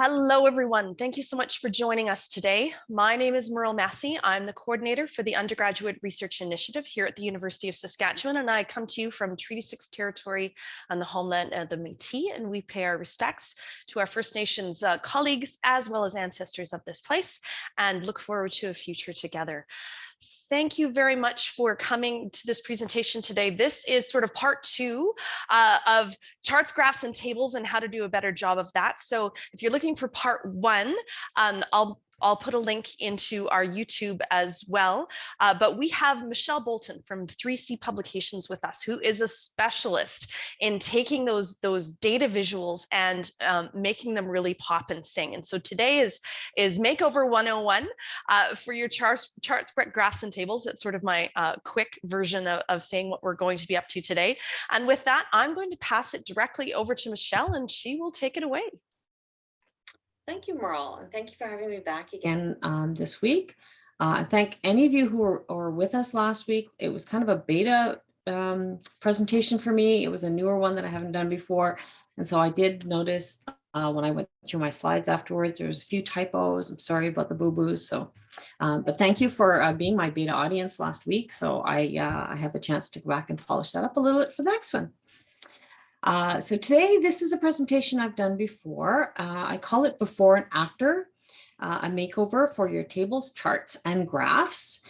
Hello, everyone. Thank you so much for joining us today. My name is Merle Massey. I'm the coordinator for the Undergraduate Research Initiative here at the University of Saskatchewan, and I come to you from Treaty 6 territory on the homeland of the Métis, and we pay our respects to our First Nations colleagues as well as ancestors of this place, and look forward to a future together. Thank you very much for coming to this presentation today. This is sort of part two of charts, graphs, and tables and how to do a better job of that. So if you're looking for part one, I'll put a link into our YouTube as well. But we have Michelle Boulton from 3C Publications with us, who is a specialist in taking those data visuals and making them really pop and sing. And so today is Makeover 101 for your charts, graphs, and tables. It's sort of my quick version of saying what we're going to be up to today. And with that, I'm going to pass it directly over to Michelle, and she will take it away. Thank you, Merle, and thank you for having me back again this week. Thank any of you who were with us last week. It was kind of a beta presentation for me. It was a newer one that I haven't done before. And so I did notice when I went through my slides afterwards, there was a few typos. I'm sorry about the boo-boos. So, but thank you for being my beta audience last week. So I have the chance to go back and polish that up a little bit for the next one. So today, this is a presentation I've done before. I call it Before and After, a makeover for your tables, charts, and graphs.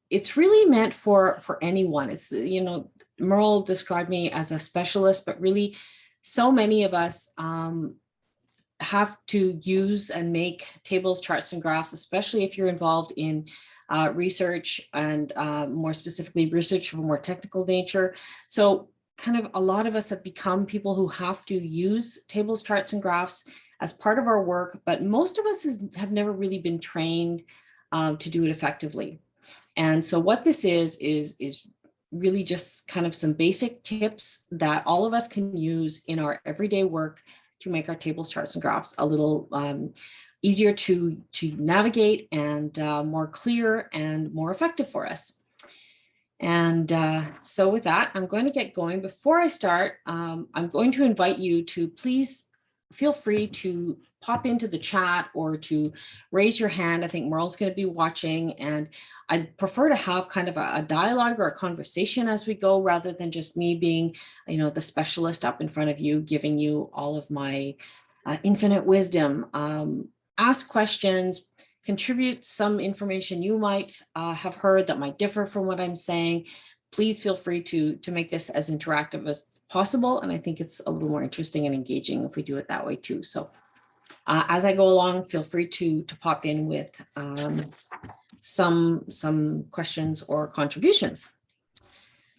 It's really meant for anyone. It's, you know, Merle described me as a specialist, but really so many of us have to use and make tables, charts, and graphs, especially if you're involved in research and more specifically research of a more technical nature. So kind of a lot of us have become people who have to use tables, charts, and graphs as part of our work, but most of us have never really been trained to do it effectively. And so what this is really just kind of some basic tips that all of us can use in our everyday work to make our tables, charts, and graphs a little easier to navigate and more clear and more effective for us. And so with that, I'm going to get going. Before I start, I'm going to invite you to please feel free to pop into the chat or to raise your hand. I think Merle's going to be watching, and I'd prefer to have kind of a dialogue or a conversation as we go, rather than just me being, you know, the specialist up in front of you, giving you all of my infinite wisdom. Ask questions, contribute some information you might have heard that might differ from what I'm saying. Please feel free to make this as interactive as possible. And I think it's a little more interesting and engaging if we do it that way too. So as I go along, feel free to pop in with some questions or contributions.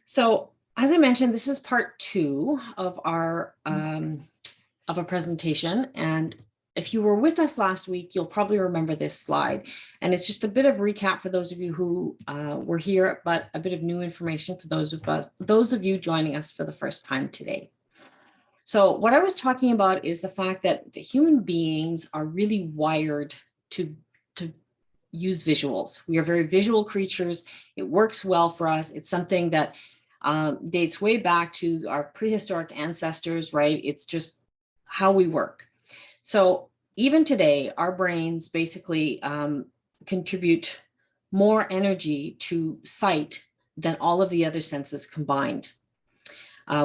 So as I mentioned, this is part two of our of a presentation. And if you were with us last week, you'll probably remember this slide. And it's just a bit of recap for those of you who were here, but a bit of new information for those of you joining us for the first time today. So what I was talking about is the fact that the human beings are really wired to use visuals. We are very visual creatures. It works well for us. It's something that dates way back to our prehistoric ancestors, right? It's just how we work. So even today, our brains basically contribute more energy to sight than all of the other senses combined.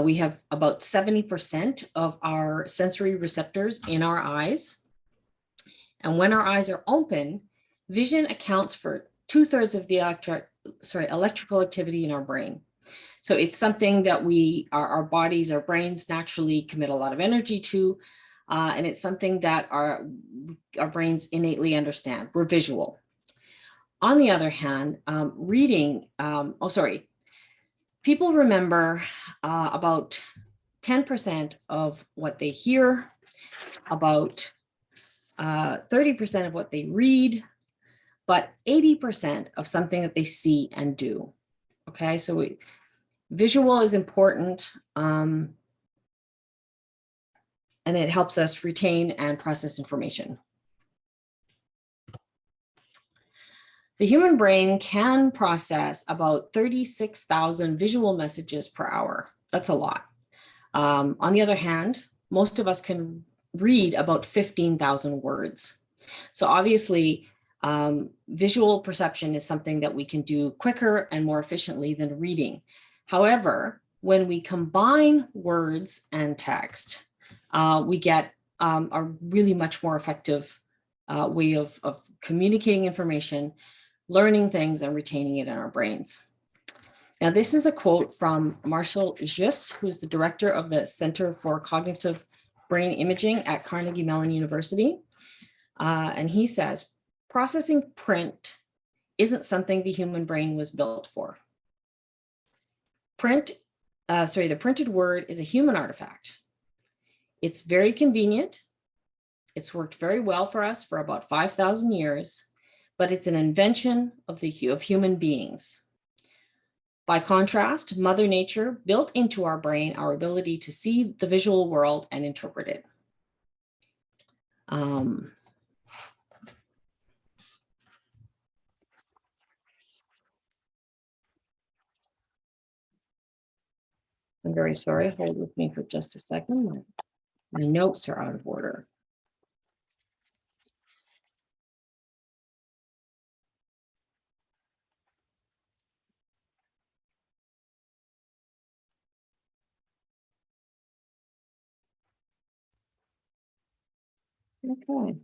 We have about 70% of our sensory receptors in our eyes. And when our eyes are open, vision accounts for 2/3 of the electrical activity in our brain. So it's something that our bodies, our brains naturally commit a lot of energy to. And it's something that our brains innately understand. We're visual. On the other hand, reading, people remember about 10% of what they hear, about 30% of what they read, but 80% of something that they see and do. Okay, so visual is important. And it helps us retain and process information. The human brain can process about 36,000 visual messages per hour. That's a lot. On the other hand, most of us can read about 15,000 words. So obviously, visual perception is something that we can do quicker and more efficiently than reading. However, when we combine words and text, we get a really much more effective way of communicating information, learning things, and retaining it in our brains. Now, this is a quote from Marshall Just, who's the director of the Center for Cognitive Brain Imaging at Carnegie Mellon University. And he says, processing print isn't something the human brain was built for. The printed word is a human artifact. It's very convenient. It's worked very well for us for about 5,000 years, but it's an invention of human beings. By contrast, Mother Nature built into our brain our ability to see the visual world and interpret it. I'm very sorry, hold with me for just a second. My notes are out of order. Okay.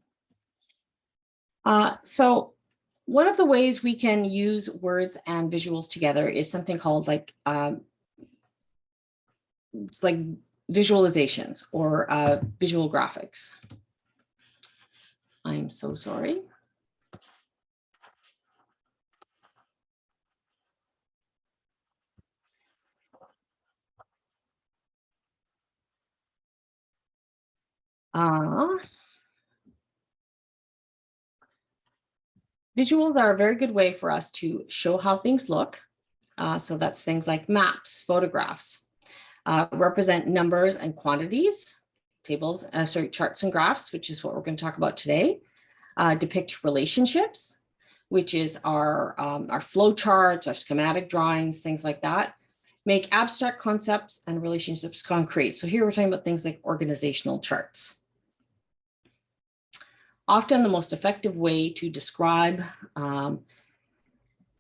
So one of the ways we can use words and visuals together is something called it's like visualizations or visual graphics. I'm so sorry. Visuals are a very good way for us to show how things look. So that's things like maps, photographs, represent numbers and quantities, charts and graphs, which is what we're going to talk about today, depict relationships, which is our flow charts, our schematic drawings, things like that, make abstract concepts and relationships concrete. So here we're talking about things like organizational charts. Often the most effective way to describe,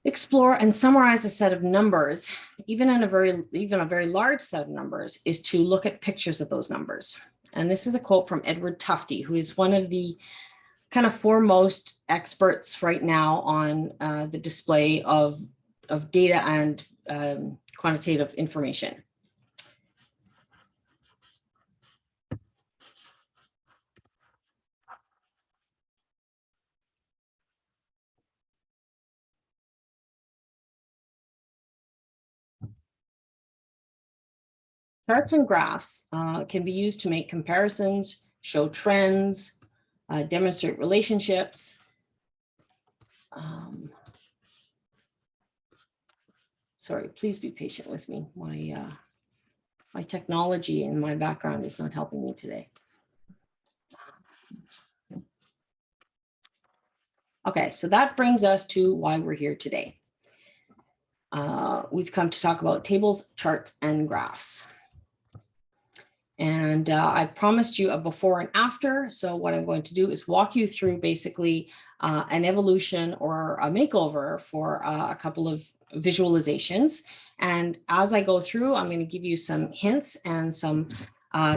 explore, and summarize a set of numbers, even a very large set of numbers, is to look at pictures of those numbers. And this is a quote from Edward Tufte, who is one of the kind of foremost experts right now on the display of data and quantitative information. Charts and graphs can be used to make comparisons, show trends, demonstrate relationships. Sorry, please be patient with me. My technology and my background is not helping me today. Okay, so that brings us to why we're here today. We've come to talk about tables, charts, and graphs. And I promised you a before and after. So what I'm going to do is walk you through basically an evolution or a makeover for a couple of visualizations. And as I go through, I'm going to give you some hints and some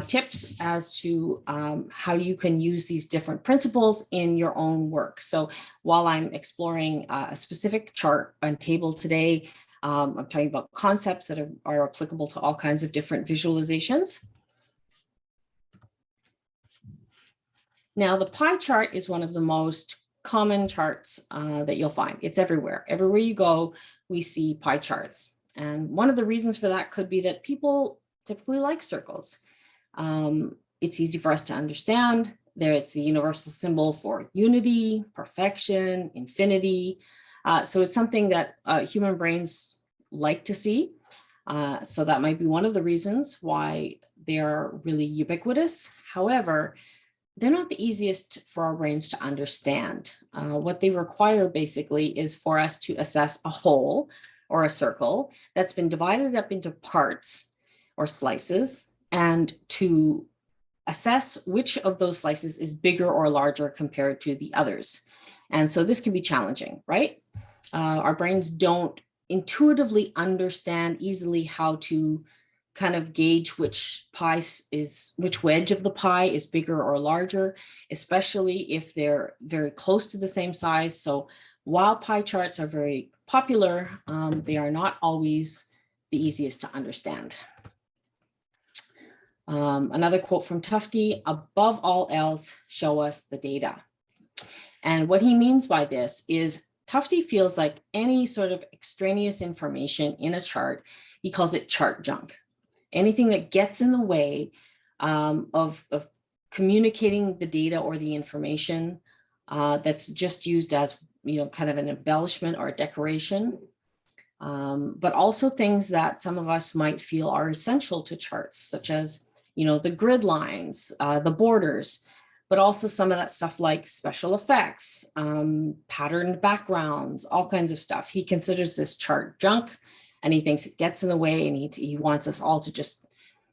tips as to how you can use these different principles in your own work. So while I'm exploring a specific chart and table today, I'm talking about concepts that are applicable to all kinds of different visualizations. Now, the pie chart is one of the most common charts that you'll find. It's everywhere. Everywhere you go, we see pie charts. And one of the reasons for that could be that people typically like circles. It's easy for us to understand. It's a universal symbol for unity, perfection, infinity. So it's something that human brains like to see. So that might be one of the reasons why they're really ubiquitous. However, they're not the easiest for our brains to understand. What they require basically is for us to assess a whole or a circle that's been divided up into parts or slices and to assess which of those slices is bigger or larger compared to the others. And so this can be challenging, right? Our brains don't intuitively understand easily how to kind of gauge which wedge of the pie is bigger or larger, especially if they're very close to the same size. So while pie charts are very popular, they are not always the easiest to understand. Another quote from Tufte: above all else, show us the data. And what he means by this is Tufte feels like any sort of extraneous information in a chart, he calls it chart junk. Anything that gets in the way of communicating the data or the information that's just used as, kind of an embellishment or a decoration, but also things that some of us might feel are essential to charts, such as, the grid lines, the borders, but also some of that stuff like special effects, patterned backgrounds, all kinds of stuff. He considers this chart junk, and he thinks it gets in the way, and he wants us all to just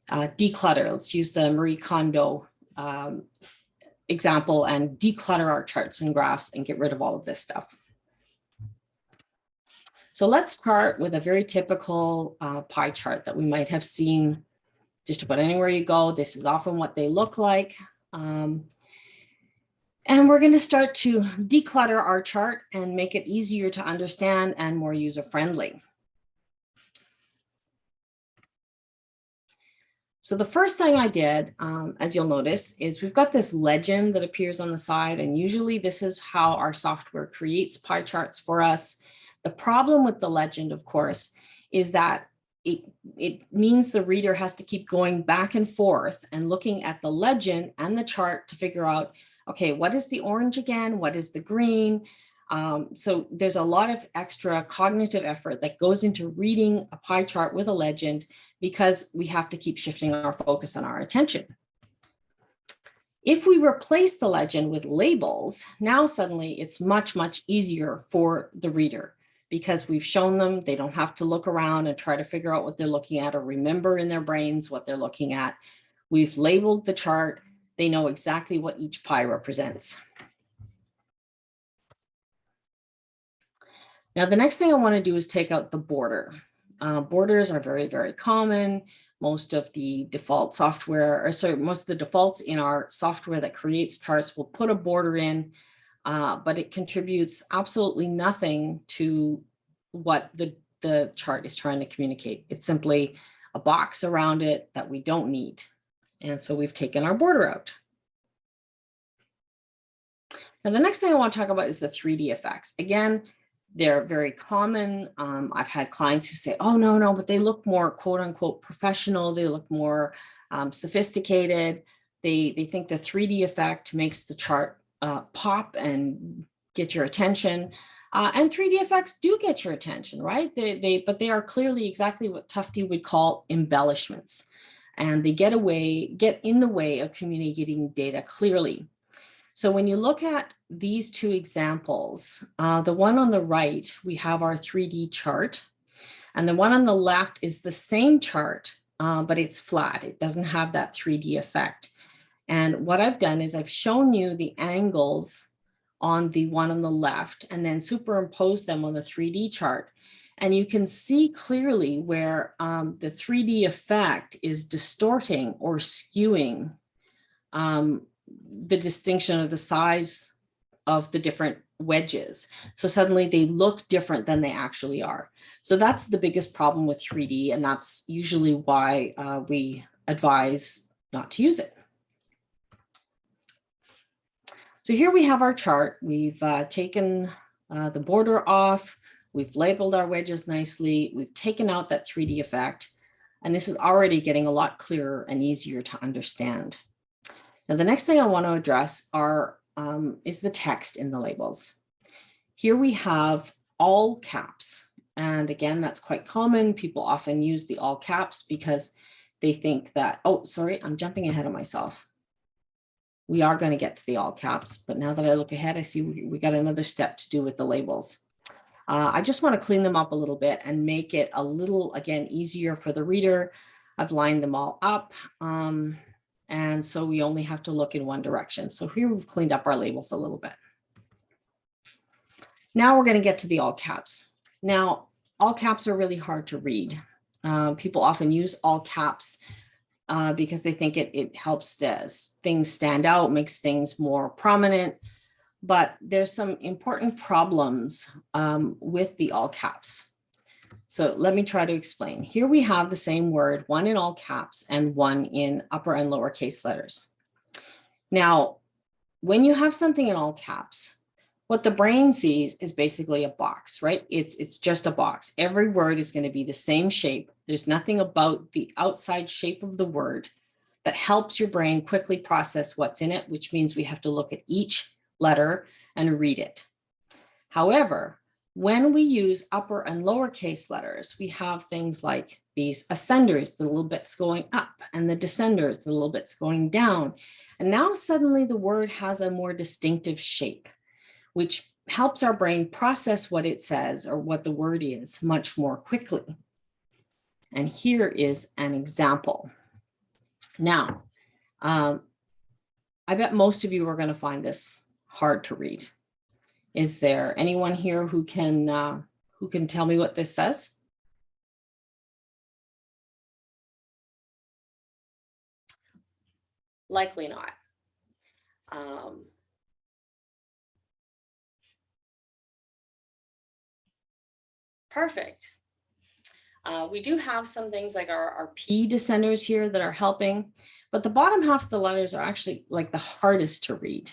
declutter. Let's use the Marie Kondo example and declutter our charts and graphs and get rid of all of this stuff. So let's start with a very typical pie chart that we might have seen just about anywhere you go. This is often what they look like. And we're going to start to declutter our chart and make it easier to understand and more user-friendly. So the first thing I did, as you'll notice, is we've got this legend that appears on the side, and usually this is how our software creates pie charts for us. The problem with the legend, of course, is that it means the reader has to keep going back and forth and looking at the legend and the chart to figure out, okay, what is the orange again? What is the green? So there's a lot of extra cognitive effort that goes into reading a pie chart with a legend because we have to keep shifting our focus and our attention. If we replace the legend with labels, now suddenly it's much, much easier for the reader because we've shown them, they don't have to look around and try to figure out what they're looking at or remember in their brains what they're looking at. We've labeled the chart. They know exactly what each pie represents. Now, the next thing I want to do is take out the border. Borders are very, very common. Most of the default software, most of the defaults in our software that creates charts will put a border in, but it contributes absolutely nothing to what the chart is trying to communicate. It's simply a box around it that we don't need. And so we've taken our border out. Now, the next thing I want to talk about is the 3D effects. Again, they're very common. I've had clients who say, oh, no, but they look more quote unquote professional. They look more sophisticated. They think the 3D effect makes the chart pop and get your attention. And 3D effects do get your attention, right? But they are clearly exactly what Tufte would call embellishments. And they get in the way of communicating data clearly. So when you look at these two examples, the one on the right, we have our 3D chart, and the one on the left is the same chart, but it's flat. It doesn't have that 3D effect. And what I've done is I've shown you the angles on the one on the left and then superimpose them on the 3D chart. And you can see clearly where the 3D effect is distorting or skewing the distinction of the size of the different wedges. So suddenly they look different than they actually are. So that's the biggest problem with 3D, and that's usually why we advise not to use it. So here we have our chart. We've taken the border off. We've labeled our wedges issly. We've taken out that 3D effect, and this is already getting a lot clearer and easier to understand. Now, the next thing I want to address is the text in the labels. Here we have all caps. And again, that's quite common. People often use the all caps because they think that, oh, sorry, I'm jumping ahead of myself. We are going to get to the all caps, but now that I look ahead, I see we got another step to do with the labels. I just want to clean them up a little bit and make it a little, again, easier for the reader. I've lined them all up. And so we only have to look in one direction. So here we've cleaned up our labels a little bit. Now we're going to get to the all caps. Now, all caps are really hard to read. People often use all caps because they think it helps things stand out, makes things more prominent. But there's some important problems with the all caps. So let me try to explain. Here we have the same word, one in all caps and one in upper and lowercase letters. Now, when you have something in all caps, what the brain sees is basically a box, right? It's just a box. Every word is going to be the same shape. There's nothing about the outside shape of the word that helps your brain quickly process what's in it, which means we have to look at each letter and read it. However, when we use upper and lowercase letters, we have things like these ascenders, the little bits going up, and the descenders, the little bits going down. And now suddenly the word has a more distinctive shape, which helps our brain process what it says or what the word is much more quickly. And here is an example. Now, I bet most of you are going to find this hard to read. Is there anyone here who can tell me what this says? Likely not. Perfect. We do have some things like our P descenders here that are helping, but the bottom half of the letters are actually like the hardest to read.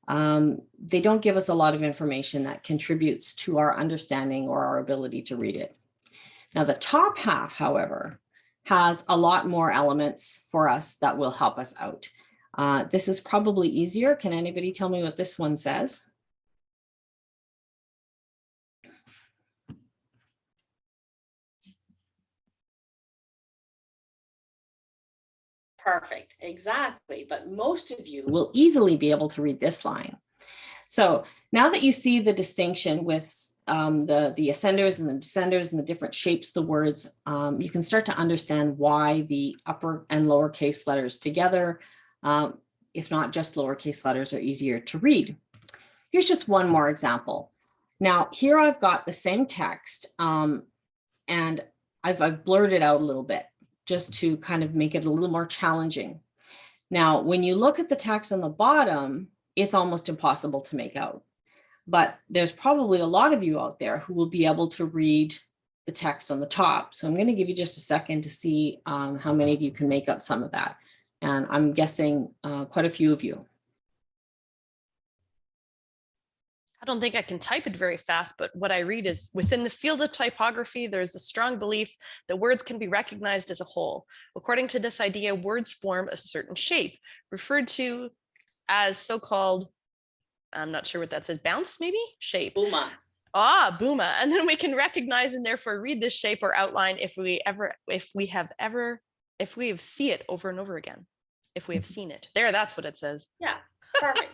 They don't give us a lot of information that contributes to our understanding or our ability to read it. Now, the top half, however, has a lot more elements for us that will help us out. This is probably easier. Can anybody tell me what this one says? Perfect, exactly. But most of you will easily be able to read this line. So now that you see the distinction with the ascenders and the descenders and the different shapes of the words, you can start to understand why the upper and lowercase letters together, if not just lowercase letters, are easier to read. Here's just one more example. Now here I've got the same text and I've blurred it out a little bit just to kind of make it a little more challenging. Now, when you look at the text on the bottom, it's almost impossible to make out. But there's probably a lot of you out there who will be able to read the text on the top. So I'm going to give you just a second to see how many of you can make out some of that. And I'm guessing quite a few of you. I don't think I can type it very fast, but what I read is, within the field of typography, there's a strong belief that words can be recognized as a whole. According to this idea, words form a certain shape, referred to as so-called, I'm not sure what that says, bounce maybe? Shape. Booma. Ah, booma. And then we can recognize and therefore read this shape or outline if we have seen it over and over again. If we have seen it. There, that's what it says. Yeah, perfect.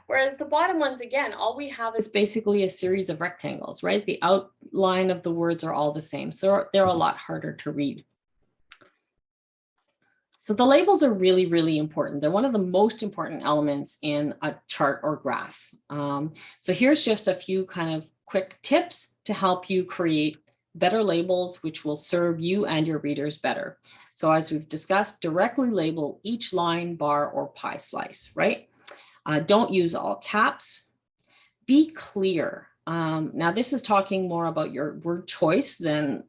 Whereas the bottom ones, again, all we have is basically a series of rectangles, right? The outline of the words are all the same. So they're a lot harder to read. So the labels are really, really important. They're one of the most important elements in a chart or graph. So here's just a few kind of quick tips to help you create better labels, which will serve you and your readers better. So as we've discussed, directly label each line, bar, or pie slice, right? Don't use all caps. Be clear. Now, this is talking more about your word choice than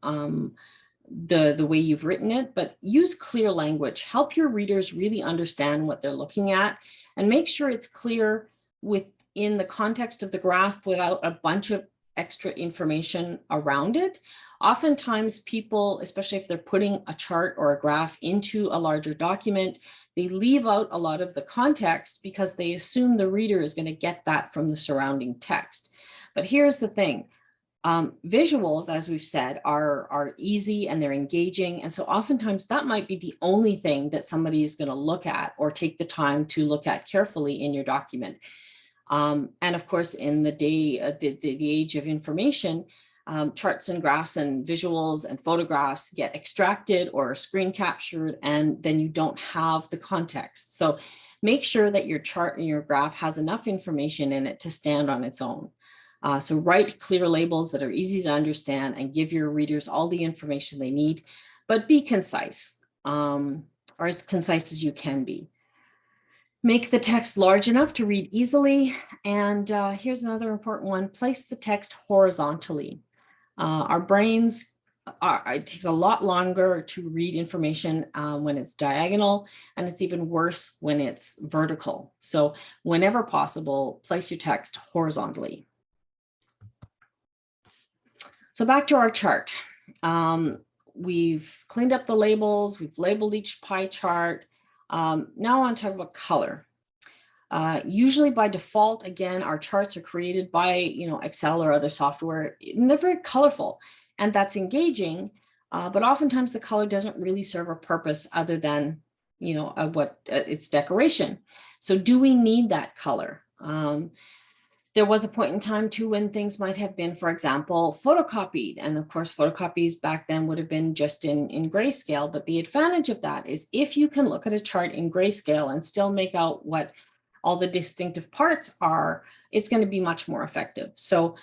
the way you've written it, but use clear language. Help your readers really understand what they're looking at and make sure it's clear within the context of the graph without a bunch of extra information around it. Oftentimes people, especially if they're putting a chart or a graph into a larger document, they leave out a lot of the context because they assume the reader is going to get that from the surrounding text. But here's the thing. Visuals, as we've said, are easy and they're engaging. And so oftentimes that might be the only thing that somebody is going to look at or take the time to look at carefully in your document. And of course, in the age of information, charts and graphs and visuals and photographs get extracted or screen captured, and then you don't have the context. So make sure that your chart and your graph has enough information in it to stand on its own. So write clear labels that are easy to understand and give your readers all the information they need, but be concise, or as concise as you can be. Make the text large enough to read easily. And here's another important one: place the text horizontally. Our brains, it takes a lot longer to read information when it's diagonal, and it's even worse when it's vertical. So whenever possible, place your text horizontally. So back to our chart. We've cleaned up the labels, we've labeled each pie chart. Now I want to talk about color. Usually by default, again, our charts are created by Excel or other software, and they're very colorful, and that's engaging, but oftentimes the color doesn't really serve a purpose other than its decoration. So do we need that color? There was a point in time too when things might have been, for example, photocopied. And of course, photocopies back then would have been just in grayscale. But the advantage of that is if you can look at a chart in grayscale and still make out what all the distinctive parts are, it's going to be much more effective. So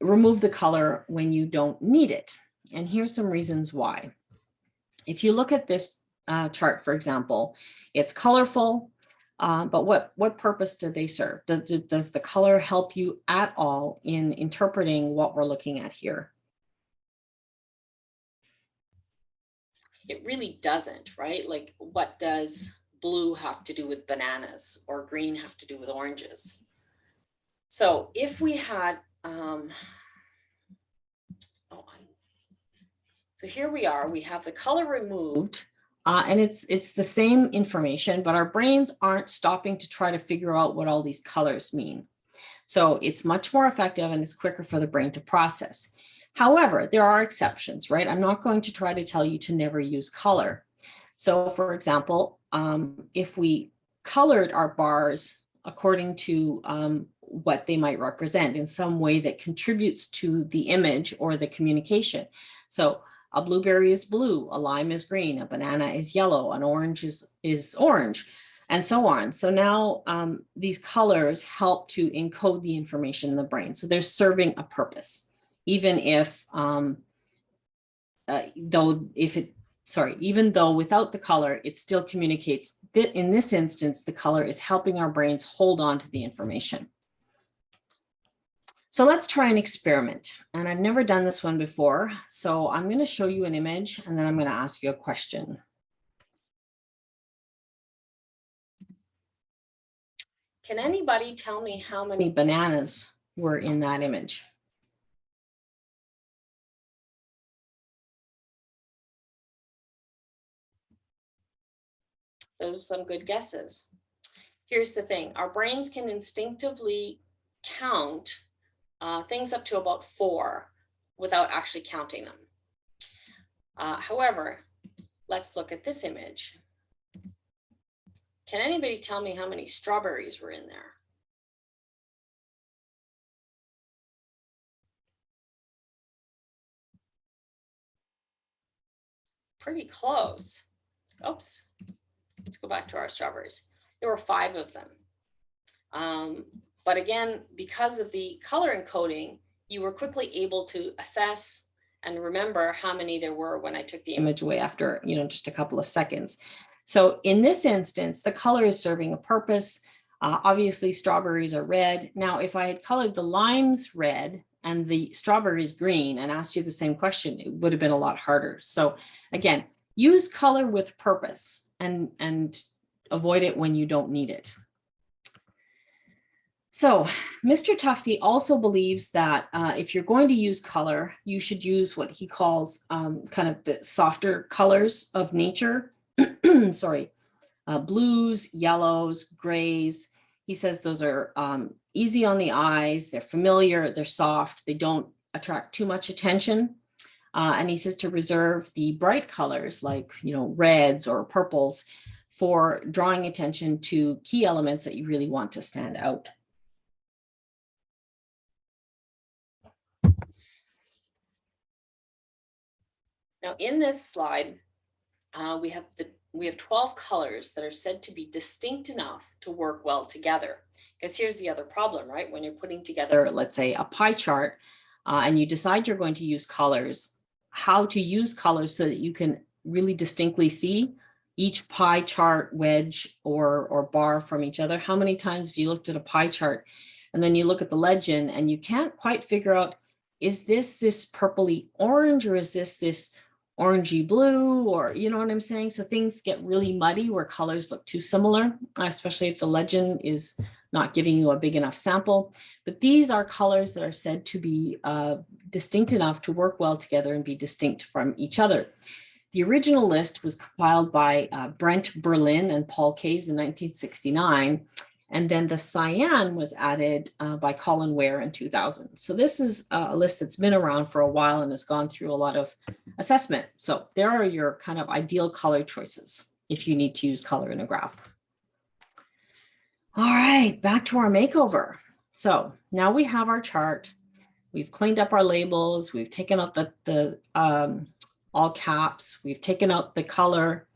remove the color when you don't need it. And here's some reasons why. If you look at this chart, for example, it's colorful. But what purpose do they serve? Does the color help you at all in interpreting what we're looking at here? It really doesn't, right? Like, what does blue have to do with bananas, or green have to do with oranges? So if we had, so here we are, we have the color removed. And it's the same information, but our brains aren't stopping to try to figure out what all these colors mean. So it's much more effective and it's quicker for the brain to process. However, there are exceptions, right? I'm not going to try to tell you to never use color. So for example, if we colored our bars according to what they might represent in some way that contributes to the image or the communication. So a blueberry is blue, a lime is green, a banana is yellow, an orange is orange, and so on. So now these colors help to encode the information in the brain. So they're serving a purpose, even if, even though without the color, it still communicates that in this instance, the color is helping our brains hold on to the information. So let's try an experiment. And I've never done this one before. So I'm going to show you an image and then I'm going to ask you a question. Can anybody tell me how many bananas were in that image? Those are some good guesses. Here's the thing. Our brains can instinctively count things up to about 4 without actually counting them. However, let's look at this image. Can anybody tell me how many strawberries were in there? Pretty close. Oops. Let's go back to our strawberries. There were 5 of them. But again, because of the color encoding, you were quickly able to assess and remember how many there were when I took the image away after, just a couple of seconds. So in this instance, the color is serving a purpose. Obviously, strawberries are red. Now, if I had colored the limes red and the strawberries green and asked you the same question, it would have been a lot harder. So again, use color with purpose and avoid it when you don't need it. So Mr. Tufte also believes that if you're going to use color, you should use what he calls kind of the softer colors of nature. Sorry, blues, yellows, grays. He says those are easy on the eyes. They're familiar. They're soft. They don't attract too much attention. And he says to reserve the bright colors like, reds or purples for drawing attention to key elements that you really want to stand out. Now in this slide, we have 12 colors that are said to be distinct enough to work well together. Because here's the other problem, right? When you're putting together, let's say, a pie chart, and you decide you're going to use colors, how to use colors so that you can really distinctly see each pie chart wedge or bar from each other. How many times have you looked at a pie chart and then you look at the legend and you can't quite figure out, is this purpley orange, or is this orangey blue, or you know what I'm saying? So things get really muddy where colors look too similar, especially if the legend is not giving you a big enough sample. But these are colors that are said to be distinct enough to work well together and be distinct from each other. The original list was compiled by Brent Berlin and Paul Kays in 1969. And then the cyan was added by Colin Ware in 2000. So this is a list that's been around for a while and has gone through a lot of assessment. So there are your kind of ideal color choices if you need to use color in a graph. All right, back to our makeover. So now we have our chart. We've cleaned up our labels. We've taken out the all caps. We've taken out the color.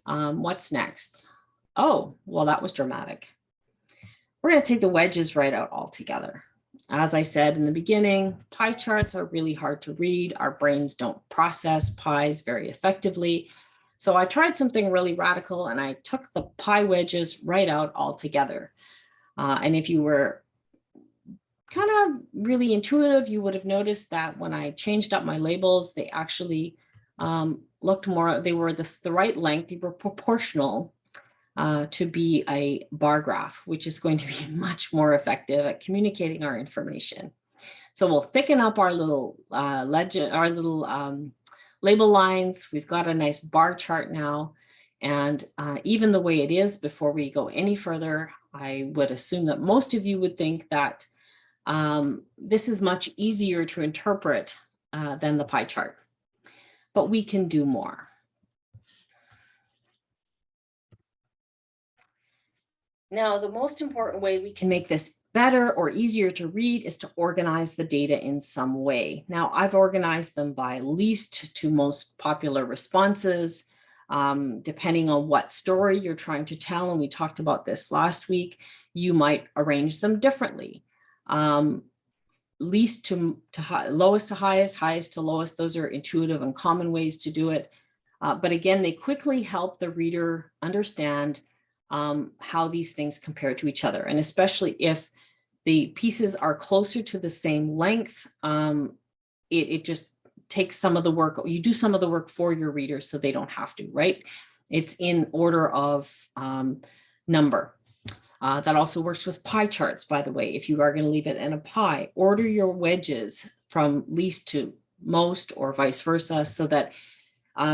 What's next? Oh, well, that was dramatic. We're going to take the wedges right out altogether. As I said in the beginning, pie charts are really hard to read. Our brains don't process pies very effectively. So I tried something really radical and I took the pie wedges right out altogether. And if you were kind of really intuitive, you would have noticed that when I changed up my labels, they actually looked more, they were the right length, they were proportional to be a bar graph, which is going to be much more effective at communicating our information. So we'll thicken up our little legend, our little label lines. We've got a nice bar chart now. And even the way it is, before we go any further, I would assume that most of you would think that this is much easier to interpret than the pie chart. But we can do more. Now, the most important way we can make this better or easier to read is to organize the data in some way. Now, I've organized them by least to most popular responses, depending on what story you're trying to tell. And we talked about this last week. You might arrange them differently. Least to lowest to highest, highest to lowest. Those are intuitive and common ways to do it. But again, they quickly help the reader understand how these things compare to each other. And especially if the pieces are closer to the same length, it just takes some of the work. You do some of the work for your readers so they don't have to, right? It's in order of number. That also works with pie charts, by the way. If you are going to leave it in a pie, order your wedges from least to most or vice versa, so that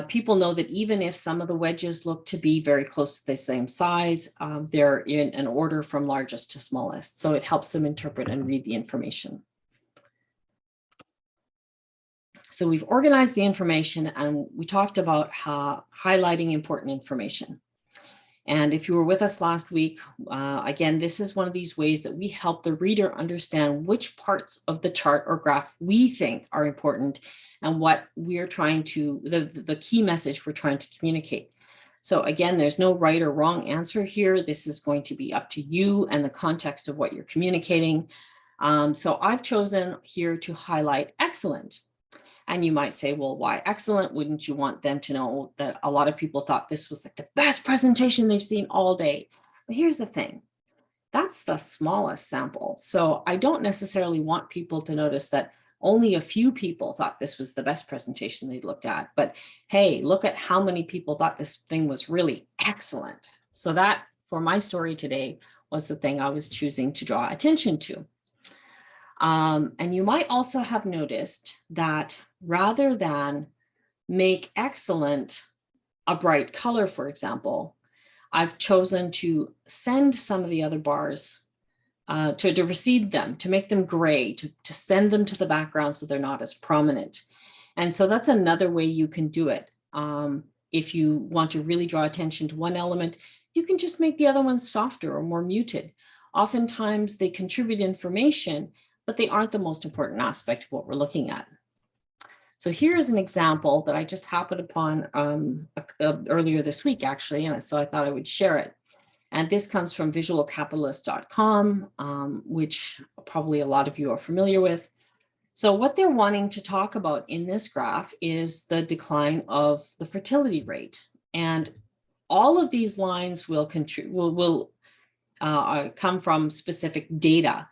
people know that even if some of the wedges look to be very close to the same size, they're in an order from largest to smallest. So it helps them interpret and read the information. So we've organized the information and we talked about highlighting important information. And if you were with us last week, again, this is one of these ways that we help the reader understand which parts of the chart or graph we think are important and what we're trying to, the key message we're trying to communicate. So again, there's no right or wrong answer here. This is going to be up to you and the context of what you're communicating. So I've chosen here to highlight excellent. And you might say, well, why excellent? Wouldn't you want them to know that a lot of people thought this was like the best presentation they've seen all day? But here's the thing. That's the smallest sample. So I don't necessarily want people to notice that only a few people thought this was the best presentation they'd looked at. But hey, look at how many people thought this thing was really excellent. So that, for my story today, was the thing I was choosing to draw attention to. And you might also have noticed that rather than make excellent a bright color, for example, I've chosen to send some of the other bars to recede them, to make them gray, to send them to the background so they're not as prominent. And so that's another way you can do it. If you want to really draw attention to one element, you can just make the other ones softer or more muted. Oftentimes they contribute information, but they aren't the most important aspect of what we're looking at. So here's an example that I just happened upon earlier this week, actually, and so I thought I would share it. And this comes from visualcapitalist.com, which probably a lot of you are familiar with. So what they're wanting to talk about in this graph is the decline of the fertility rate. And all of these lines will come from specific data,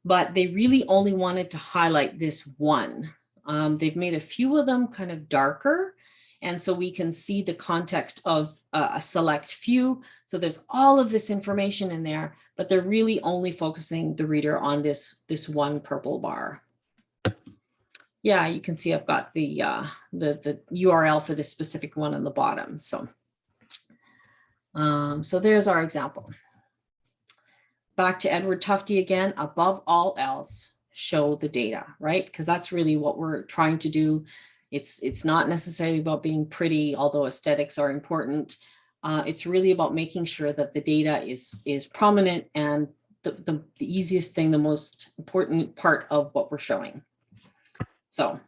but they really only wanted to highlight this one. They've made a few of them kind of darker, and so we can see the context of a select few. So there's all of this information in there, but they're really only focusing the reader on this one purple bar. Yeah, you can see I've got the URL for this specific one on the bottom. So, so there's our example. Back to Edward Tufte again, above all else, show the data, right? Because that's really what we're trying to do. It's not necessarily about being pretty, although aesthetics are important. It's really about making sure that the data is prominent and the easiest thing, the most important part of what we're showing. So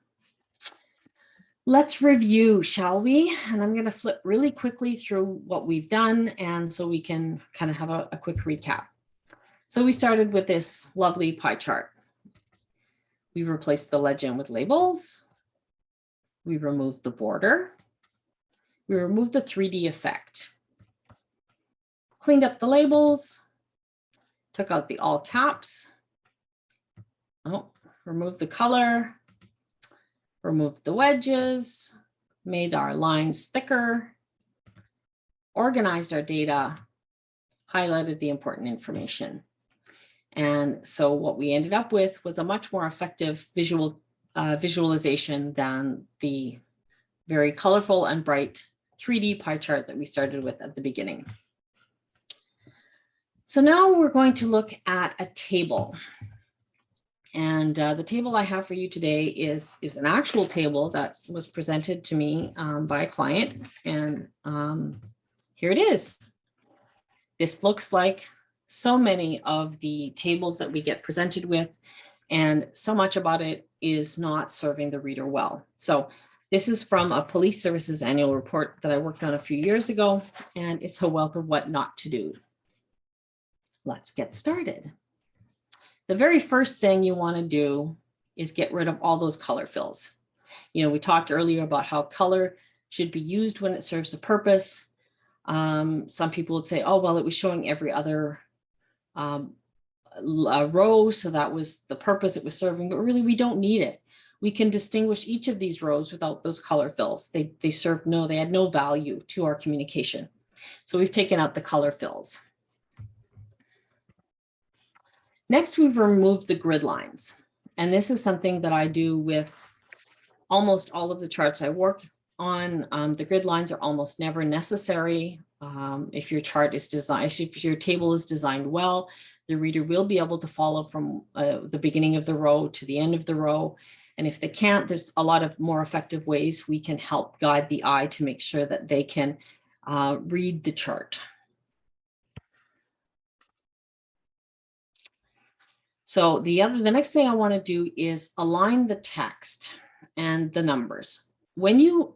let's review, shall we? And I'm going to flip really quickly through what we've done, and so we can kind of have a quick recap. So we started with this lovely pie chart. We replaced the legend with labels. We removed the border. We removed the 3D effect. Cleaned up the labels. Took out the all caps. Oh, removed the color. Removed the wedges. Made our lines thicker. Organized our data. Highlighted the important information. And so what we ended up with was a much more effective visualization than the very colorful and bright 3D pie chart that we started with at the beginning. So now we're going to look at a table. And the table I have for you today is an actual table that was presented to me by a client. And here it is. This looks like so many of the tables that we get presented with, and so much about it is not serving the reader well. So this is from a police services annual report that I worked on a few years ago, and it's a wealth of what not to do. Let's get started. The very first thing you want to do is get rid of all those color fills. You know, we talked earlier about how color should be used when it serves a purpose. Some people would say, oh, well, it was showing every other row, so that was the purpose it was serving, but really we don't need it. We can distinguish each of these rows without those color fills. They had no value to our communication. So we've taken out the color fills. Next, we've removed the grid lines. And this is something that I do with almost all of the charts I work on. The grid lines are almost never necessary. If your chart is designed, if your table is designed well, the reader will be able to follow from the beginning of the row to the end of the row. And if they can't, there's a lot of more effective ways we can help guide the eye to make sure that they can read the chart. So the next thing I want to do is align the text and the numbers. When you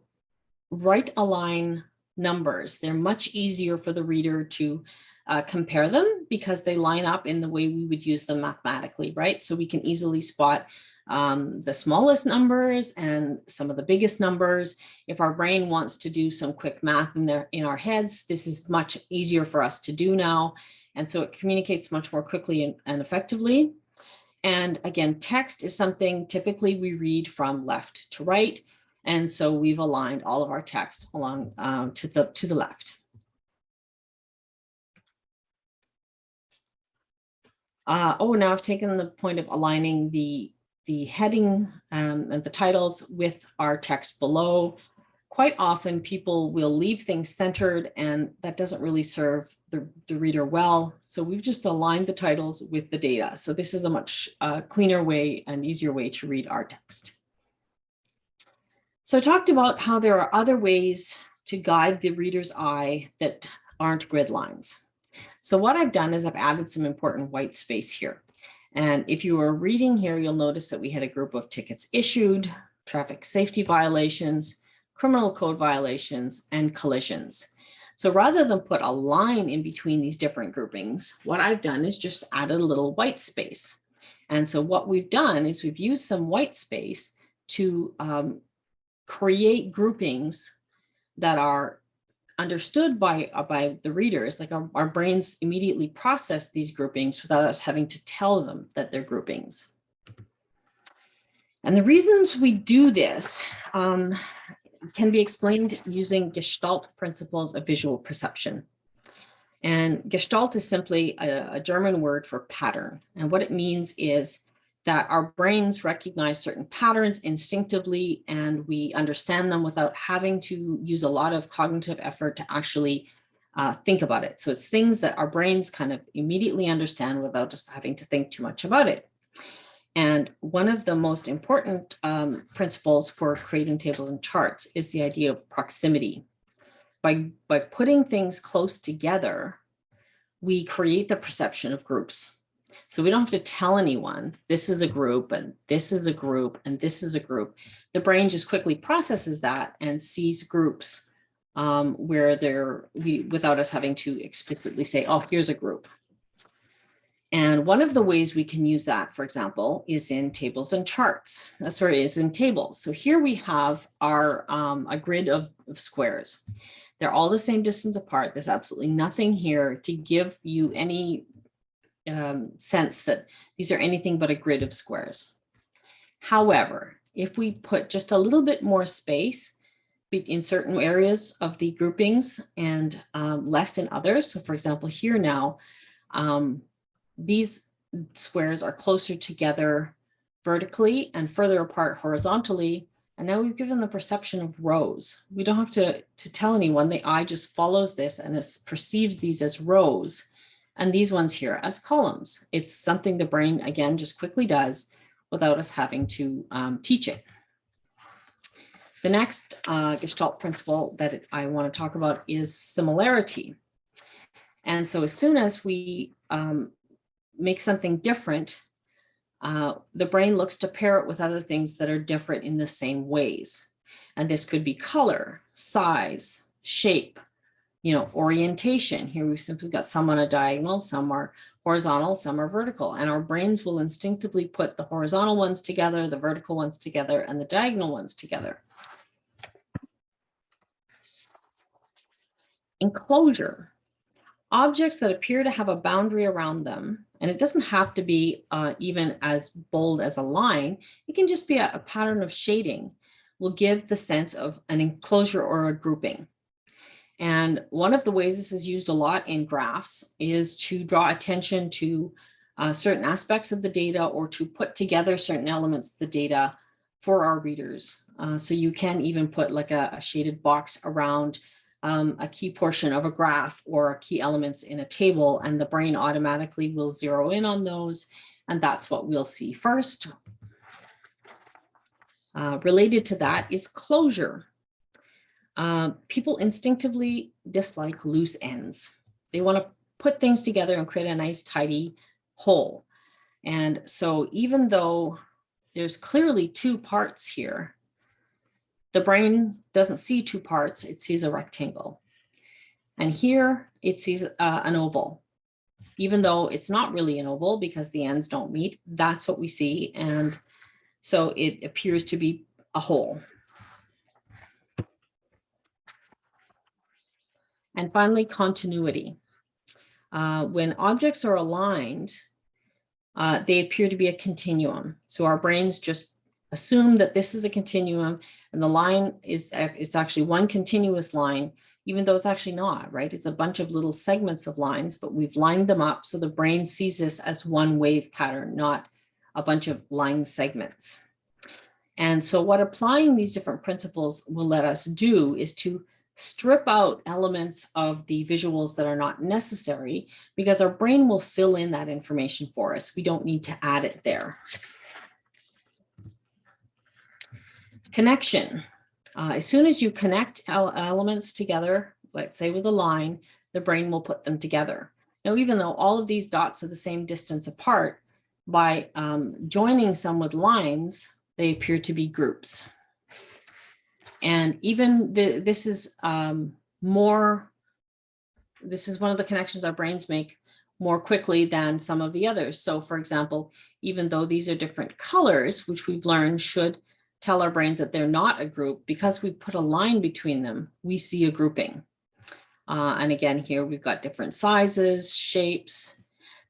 right align numbers, they're much easier for the reader to compare them because they line up in the way we would use them mathematically, right? So we can easily spot the smallest numbers and some of the biggest numbers. If our brain wants to do some quick math in our heads, this is much easier for us to do now. And so it communicates much more quickly and effectively. And again, text is something typically we read from left to right. And so we've aligned all of our text along to the left. Now I've taken the point of aligning the heading and the titles with our text below. Quite often people will leave things centered, and that doesn't really serve the reader well. So we've just aligned the titles with the data. So this is a much cleaner way and easier way to read our text. So I talked about how there are other ways to guide the reader's eye that aren't grid lines. So what I've done is I've added some important white space here. And if you are reading here, you'll notice that we had a group of tickets issued, traffic safety violations, criminal code violations, and collisions. So rather than put a line in between these different groupings, what I've done is just added a little white space. And so what we've done is we've used some white space to create groupings that are understood by the readers, like our brains immediately process these groupings without us having to tell them that they're groupings. And the reasons we do this can be explained using Gestalt principles of visual perception. And Gestalt is simply a German word for pattern. And what it means is that our brains recognize certain patterns instinctively, and we understand them without having to use a lot of cognitive effort to actually think about it. So it's things that our brains kind of immediately understand without just having to think too much about it. And one of the most important principles for creating tables and charts is the idea of proximity. By putting things close together, we create the perception of groups. So we don't have to tell anyone, this is a group, and this is a group, and this is a group. The brain just quickly processes that and sees groups where without us having to explicitly say, oh, here's a group. And one of the ways we can use that, for example, is in tables and charts. Is in tables. So here we have our a grid of squares. They're all the same distance apart. There's absolutely nothing here to give you any sense that these are anything but a grid of squares. However, if we put just a little bit more space in certain areas of the groupings and less in others, so for example, here now, these squares are closer together vertically and further apart horizontally. And now we've given the perception of rows. We don't have to tell anyone. The eye just follows this and it perceives these as rows, and these ones here as columns. It's something the brain, again, just quickly does without us having to teach it. The next Gestalt principle that I want to talk about is similarity. And so as soon as we make something different, the brain looks to pair it with other things that are different in the same ways. And this could be color, size, shape, orientation. Here we've simply got some on a diagonal, some are horizontal, some are vertical. And our brains will instinctively put the horizontal ones together, the vertical ones together, and the diagonal ones together. Enclosure. Objects that appear to have a boundary around them, and it doesn't have to be even as bold as a line, it can just be a pattern of shading, will give the sense of an enclosure or a grouping. And one of the ways this is used a lot in graphs is to draw attention to certain aspects of the data or to put together certain elements of the data for our readers. So you can even put like a shaded box around a key portion of a graph or key elements in a table, and the brain automatically will zero in on those, and that's what we'll see first. Related to that is closure. People instinctively dislike loose ends. They want to put things together and create a nice tidy whole. And so even though there's clearly two parts here, the brain doesn't see two parts, it sees a rectangle. And here it sees an oval. Even though it's not really an oval because the ends don't meet, that's what we see. And so it appears to be a whole. And finally, continuity. When objects are aligned, they appear to be a continuum. So our brains just assume that this is a continuum and the line is actually one continuous line, even though it's actually not, right? It's a bunch of little segments of lines, but we've lined them up so the brain sees this as one wave pattern, not a bunch of line segments. And so what applying these different principles will let us do is to strip out elements of the visuals that are not necessary, because our brain will fill in that information for us. We don't need to add it there. Connection. As soon as you connect elements together, let's say with a line, the brain will put them together. Now, even though all of these dots are the same distance apart, by joining some with lines, they appear to be groups. And even this is one of the connections our brains make more quickly than some of the others. So for example, even though these are different colors, which we've learned should tell our brains that they're not a group, because we put a line between them, we see a grouping. And again, here we've got different sizes, shapes.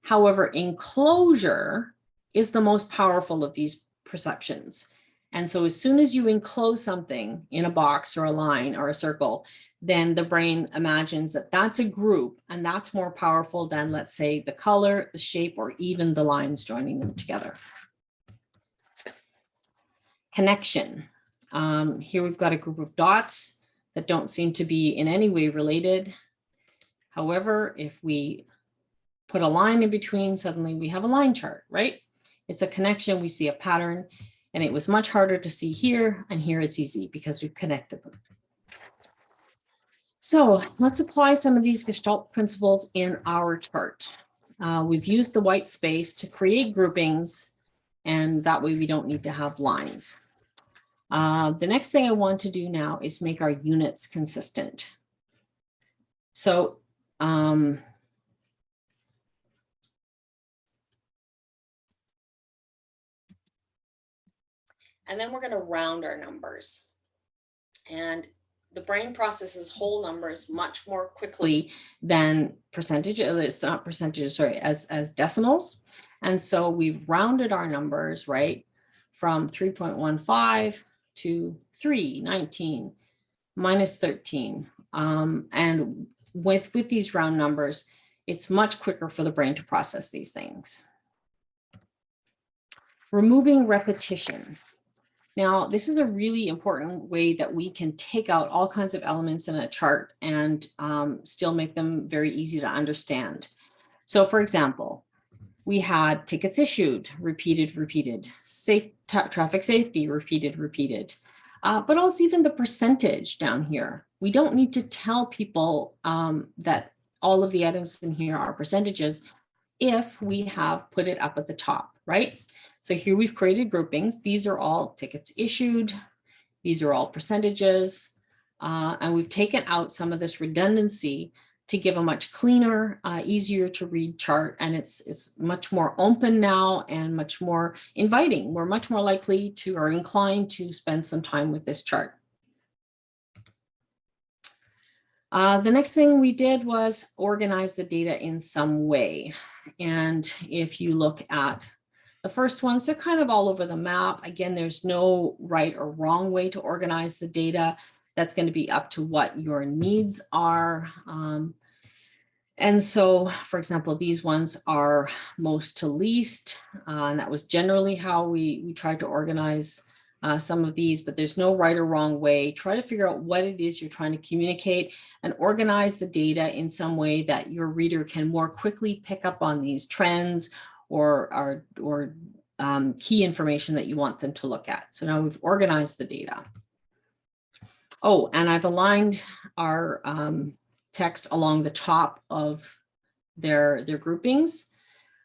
However, enclosure is the most powerful of these perceptions. And so as soon as you enclose something in a box or a line or a circle, then the brain imagines that that's a group, and that's more powerful than, let's say, the color, the shape, or even the lines joining them together. Connection. Here we've got a group of dots that don't seem to be in any way related. However, if we put a line in between, suddenly we have a line chart, right? It's a connection, we see a pattern, and it was much harder to see here, and here it's easy because we've connected them. So let's apply some of these Gestalt principles in our chart. We've used the white space to create groupings, and that way we don't need to have lines. The next thing I want to do now is make our units consistent. So and then we're going to round our numbers. And the brain processes whole numbers much more quickly than percentages. It's not percentages, sorry, as decimals. And so we've rounded our numbers, right, from 3.15 to 319 minus 13. And with these round numbers, it's much quicker for the brain to process these things. Removing repetition. Now, this is a really important way that we can take out all kinds of elements in a chart and still make them very easy to understand. So for example, we had tickets issued, repeated, traffic safety, repeated, but also even the percentage down here. We don't need to tell people that all of the items in here are percentages if we have put it up at the top, right? So here we've created groupings. These are all tickets issued. These are all percentages. And we've taken out some of this redundancy to give a much cleaner, easier to read chart. And it's much more open now and much more inviting. We're much more likely to or inclined to spend some time with this chart. The next thing we did was organize the data in some way. And if you look at the first ones, they're kind of all over the map. Again, there's no right or wrong way to organize the data. That's going to be up to what your needs are. And so, for example, these ones are most to least, and that was generally how we tried to organize some of these, but there's no right or wrong way. Try to figure out what it is you're trying to communicate and organize the data in some way that your reader can more quickly pick up on these trends or key information that you want them to look at. So now we've organized the data. Oh, and I've aligned our text along the top of their groupings.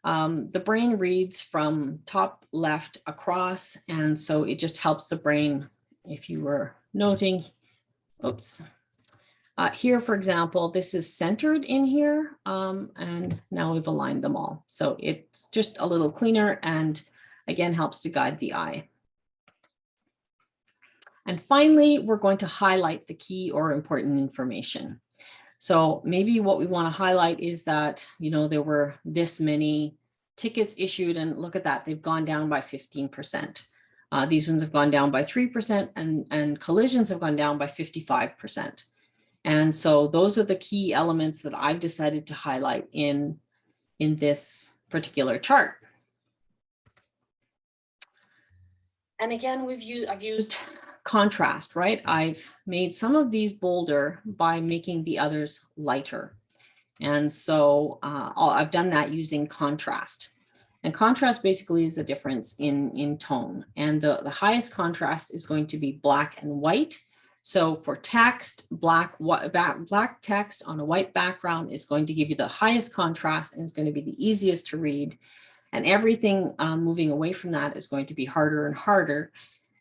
The brain reads from top left across, and so it just helps the brain, if you were noting, oops. Here, for example, this is centered in here, and now we've aligned them all. So it's just a little cleaner and again, helps to guide the eye. And finally, we're going to highlight the key or important information. So maybe what we want to highlight is that, you know, there were this many tickets issued, and look at that, they've gone down by 15%. These ones have gone down by 3%, and collisions have gone down by 55%. And so those are the key elements that I've decided to highlight in this particular chart. And again, I've used contrast, right? I've made some of these bolder by making the others lighter. And so I've done that using contrast. And contrast basically is a difference in tone. And the highest contrast is going to be black and white. So for text, black text on a white background is going to give you the highest contrast and is going to be the easiest to read. And everything moving away from that is going to be harder and harder.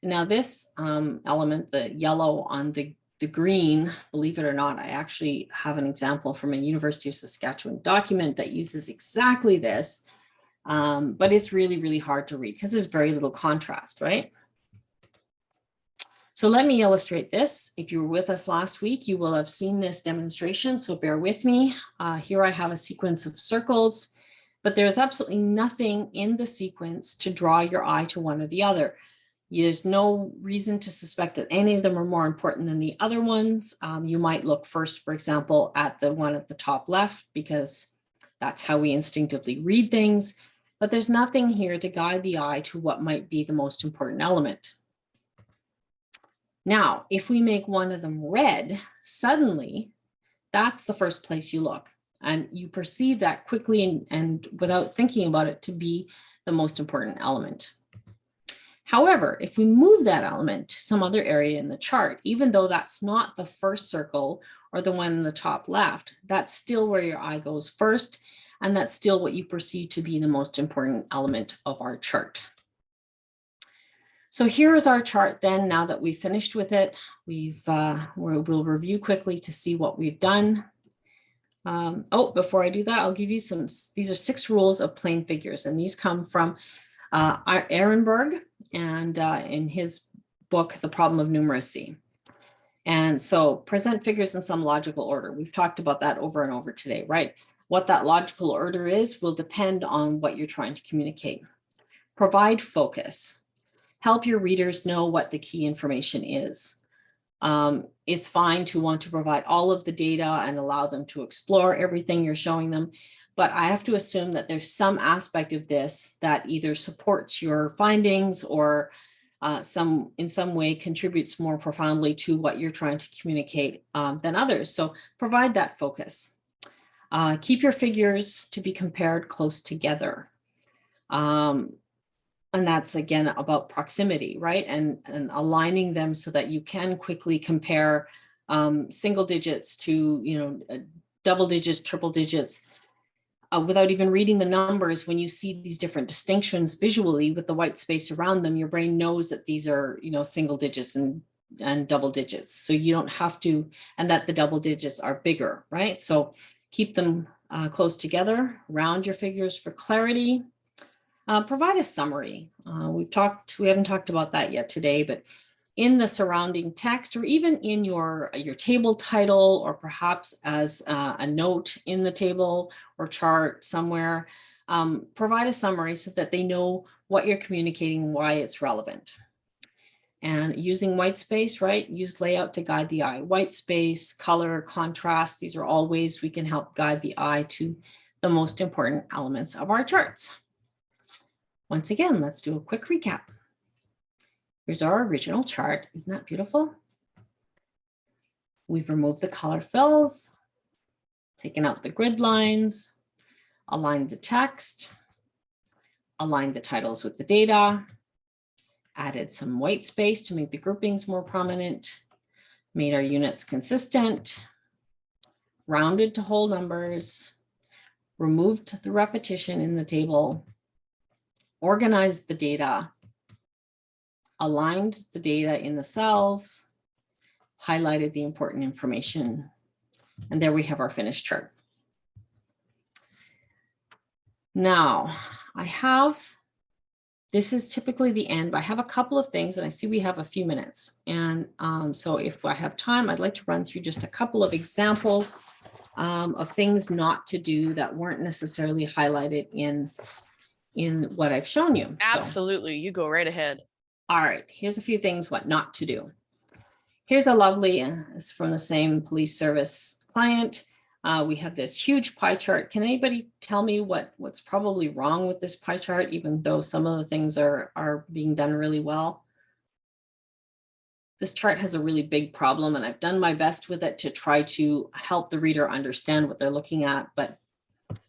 Now this element, the yellow on the green, believe it or not, I actually have an example from a University of Saskatchewan document that uses exactly this, but it's really, really hard to read because there's very little contrast, right? So let me illustrate this. If you were with us last week, you will have seen this demonstration, so bear with me. Here I have a sequence of circles, but there's absolutely nothing in the sequence to draw your eye to one or the other. There's no reason to suspect that any of them are more important than the other ones. You might look first, for example, at the one at the top left, because that's how we instinctively read things, but there's nothing here to guide the eye to what might be the most important element. Now, if we make one of them red, suddenly that's the first place you look, and you perceive that quickly and without thinking about it to be the most important element. However, if we move that element to some other area in the chart, even though that's not the first circle or the one in the top left, that's still where your eye goes first, and that's still what you perceive to be the most important element of our chart. So here is our chart then. Now that we've finished with it, we'll review quickly to see what we've done. Before I do that, I'll give you these are 6 rules of plane figures, and these come from Ehrenberg and in his book, The Problem of Numeracy. And so present figures in some logical order. We've talked about that over and over today, right? What that logical order is will depend on what you're trying to communicate. Provide focus. Help your readers know what the key information is. It's fine to want to provide all of the data and allow them to explore everything you're showing them, but I have to assume that there's some aspect of this that either supports your findings or in some way contributes more profoundly to what you're trying to communicate than others. So provide that focus. Keep your figures to be compared close together. And that's, again, about proximity, right? And aligning them so that you can quickly compare single digits to, double digits, triple digits, without even reading the numbers. When you see these different distinctions visually with the white space around them, your brain knows that these are, single digits and double digits. So you don't have to, and that the double digits are bigger, right? So keep them close together, round your figures for clarity. Provide a summary. We haven't talked about that yet today, but in the surrounding text, or even in your table title, or perhaps as a note in the table or chart somewhere, provide a summary so that they know what you're communicating, why it's relevant. And using white space, right? Use layout to guide the eye. White space, color, contrast, these are all ways we can help guide the eye to the most important elements of our charts. Once again, let's do a quick recap. Here's our original chart. Isn't that beautiful? We've removed the color fills, taken out the grid lines, aligned the text, aligned the titles with the data, added some white space to make the groupings more prominent, made our units consistent, rounded to whole numbers, removed the repetition in the table, organized the data, aligned the data in the cells, highlighted the important information, and there we have our finished chart. Now, this is typically the end, but I have a couple of things, and I see we have a few minutes. And so if I have time, I'd like to run through just a couple of examples of things not to do that weren't necessarily highlighted in what I've shown you. Absolutely, you go right ahead. All right, here's a few things what not to do. Here's a lovely, it's from the same police service client. We have this huge pie chart. Can anybody tell me what's probably wrong with this pie chart, even though some of the things are being done really well? This chart has a really big problem, and I've done my best with it to try to help the reader understand what they're looking at. But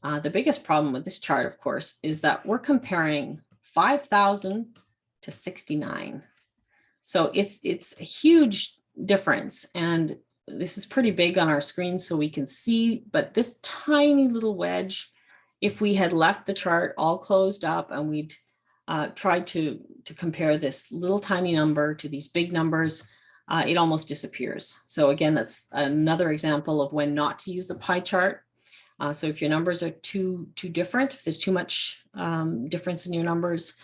the biggest problem with this chart, of course, is that we're comparing 5,000 to 69. So it's a huge difference. And this is pretty big on our screen so we can see, but this tiny little wedge, if we had left the chart all closed up and we'd tried to compare this little tiny number to these big numbers, it almost disappears. So again, that's another example of when not to use the pie chart. So if your numbers are too different, if there's too much difference in your numbers,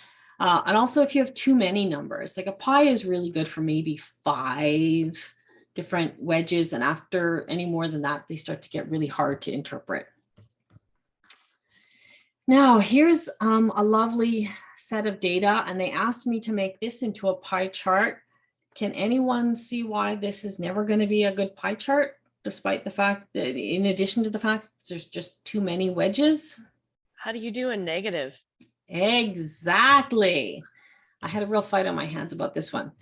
and also if you have too many numbers, like a pie is really good for maybe 5 different wedges, and after any more than that, they start to get really hard to interpret. Now here's a lovely set of data, and they asked me to make this into a pie chart. Can anyone see why this is never going to be a good pie chart, despite the fact that, in addition to the fact there's just too many wedges? How do you do a negative? Exactly. I had a real fight on my hands about this one.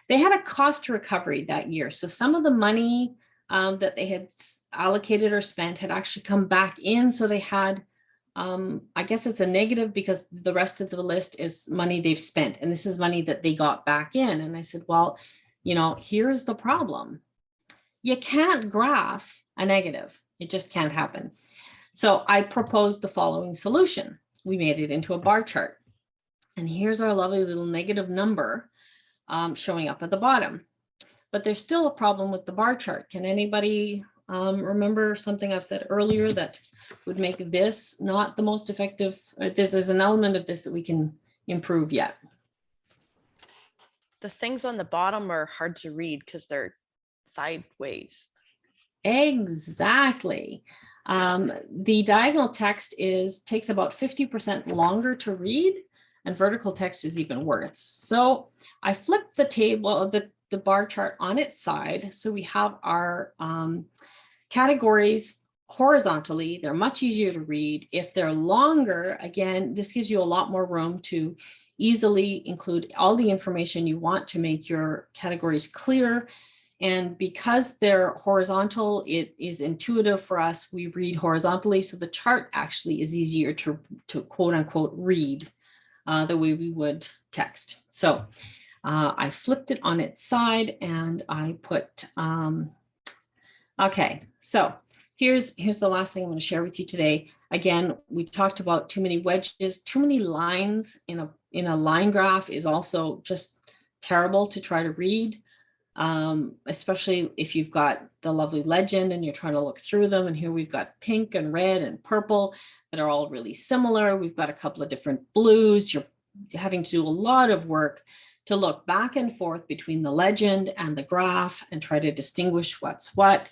They had a cost to recovery that year. So some of the money that they had allocated or spent had actually come back in. So they had, I guess it's a negative because the rest of the list is money they've spent. And this is money that they got back in. And I said, well, here's the problem. You can't graph a negative. It just can't happen. So I proposed the following solution. We made it into a bar chart. And here's our lovely little negative number showing up at the bottom. But there's still a problem with the bar chart. Can anybody remember something I've said earlier that would make this not the most effective? There's an element of this that we can improve yet. The things on the bottom are hard to read because they're sideways. Exactly. The diagonal text takes about 50% longer to read, and vertical text is even worse. So I flipped the table, the bar chart on its side. So we have our categories horizontally. They're much easier to read. If they're longer, again, this gives you a lot more room to easily include all the information you want to make your categories clear. And because they're horizontal, it is intuitive for us. We read horizontally, so the chart actually is easier to quote unquote read the way we would text. So I flipped it on its side and I put, okay, so here's the last thing I'm going to share with you today. Again, we talked about too many wedges, too many lines in a line graph is also just terrible to try to read. Especially if you've got the lovely legend and you're trying to look through them. And here we've got pink and red and purple that are all really similar. We've got a couple of different blues. You're having to do a lot of work to look back and forth between the legend and the graph and try to distinguish what's what.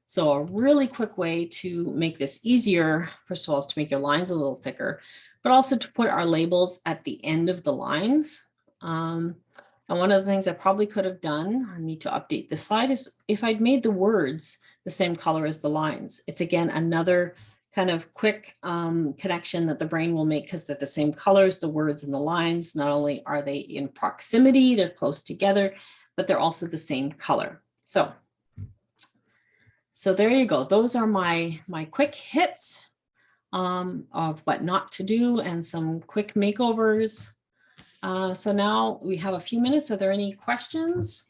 So a really quick way to make this easier, first of all, is to make your lines a little thicker, but also to put our labels at the end of the lines. And one of the things I probably could have done, I need to update this slide, is if I'd made the words the same color as the lines. It's again, another kind of quick connection that the brain will make because they're the same colors, the words and the lines. Not only are they in proximity, they're close together, but they're also the same color. So there you go. Those are my quick hits of what not to do and some quick makeovers. So now we have a few minutes. Are there any questions?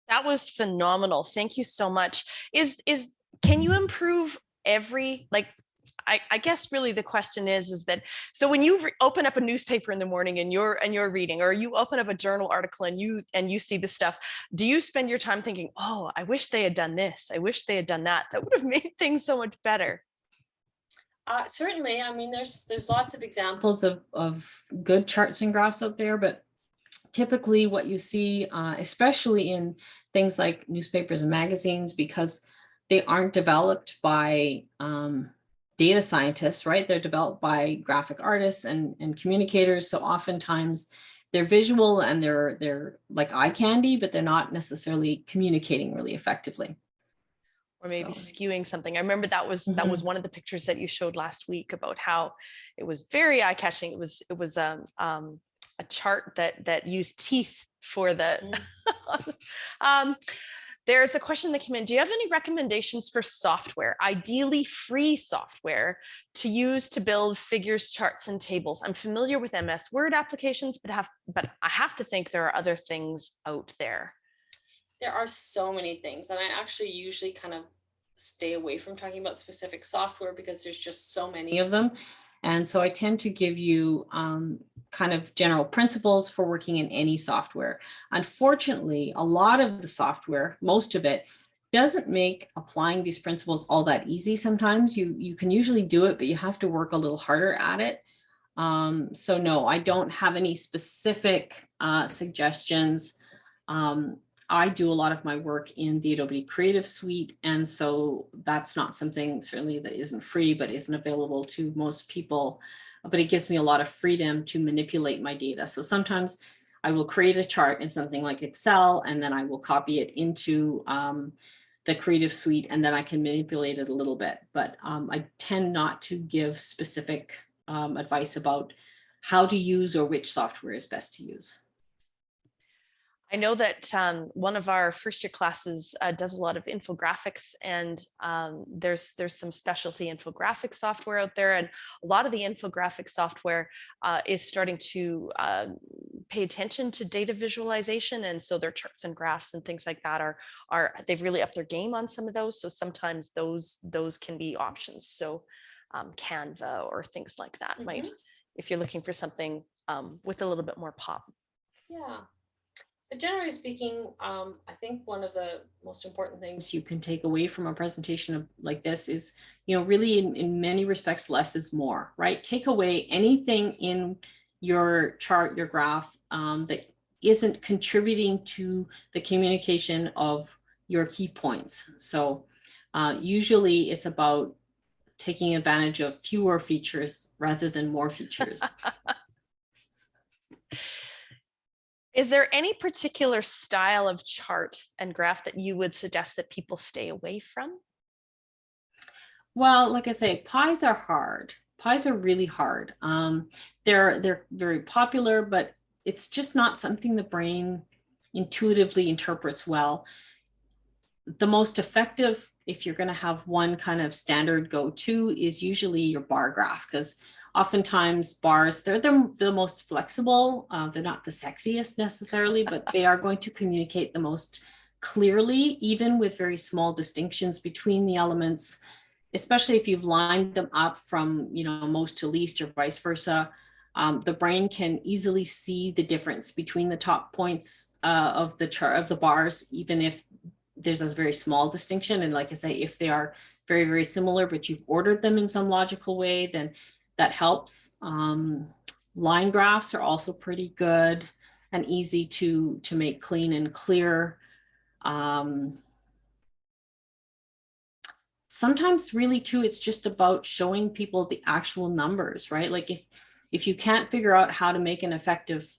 That was phenomenal. Thank you so much. Can you improve every, like, I guess really the question is that, so when you open up a newspaper in the morning and you're reading, or you open up a journal article and you see this stuff, do you spend your time thinking, oh, I wish they had done this, I wish they had done that, that would have made things so much better? Certainly. I mean, there's lots of examples of good charts and graphs out there, but typically what you see, especially in things like newspapers and magazines, because they aren't developed by data scientists, right? They're developed by graphic artists and communicators. So oftentimes they're visual and they're like eye candy, but they're not necessarily communicating really effectively. Or maybe skewing something. I remember that was one of the pictures that you showed last week about how it was very eye-catching. It was a chart that used teeth for the. There's a question that came in. Do you have any recommendations for software, ideally free software, to use to build figures, charts, and tables? I'm familiar with MS Word applications, but I have to think there are other things out there. There are so many things, and I actually usually kind of stay away from talking about specific software because there's just so many of them. And so I tend to give you kind of general principles for working in any software. Unfortunately, a lot of the software, most of it, doesn't make applying these principles all that easy. Sometimes you can usually do it, but you have to work a little harder at it. So no, I don't have any specific suggestions. I do a lot of my work in the Adobe Creative Suite, and so that's not something certainly that isn't free, but isn't available to most people. But it gives me a lot of freedom to manipulate my data. So sometimes I will create a chart in something like Excel, and then I will copy it into the Creative Suite, and then I can manipulate it a little bit. But I tend not to give specific advice about how to use or which software is best to use. I know that one of our first year classes does a lot of infographics, and there's some specialty infographic software out there, and a lot of the infographic software is starting to pay attention to data visualization, and so their charts and graphs and things like that are they've really upped their game on some of those. So sometimes those can be options. So Canva or things like that might, if you're looking for something with a little bit more pop. Yeah. But generally speaking, I think one of the most important things you can take away from a presentation like this is, really in many respects, less is more, right? Take away anything in your chart, your graph that isn't contributing to the communication of your key points. So usually it's about taking advantage of fewer features rather than more features. Is there any particular style of chart and graph that you would suggest that people stay away from? Well, like I say, pies are hard. Pies are really hard. They're very popular, but it's just not something the brain intuitively interprets well. The most effective, if you're going to have one kind of standard go-to, is usually your bar graph, because oftentimes bars, they're the most flexible. They're not the sexiest necessarily, but they are going to communicate the most clearly, even with very small distinctions between the elements, especially if you've lined them up from most to least or vice versa. The brain can easily see the difference between the top points of the chart of the bars, even if there's a very small distinction. And like I say, if they are very, very similar, but you've ordered them in some logical way, then that helps. Line graphs are also pretty good and easy to make clean and clear. Sometimes really too, it's just about showing people the actual numbers, right? Like if you can't figure out how to make an effective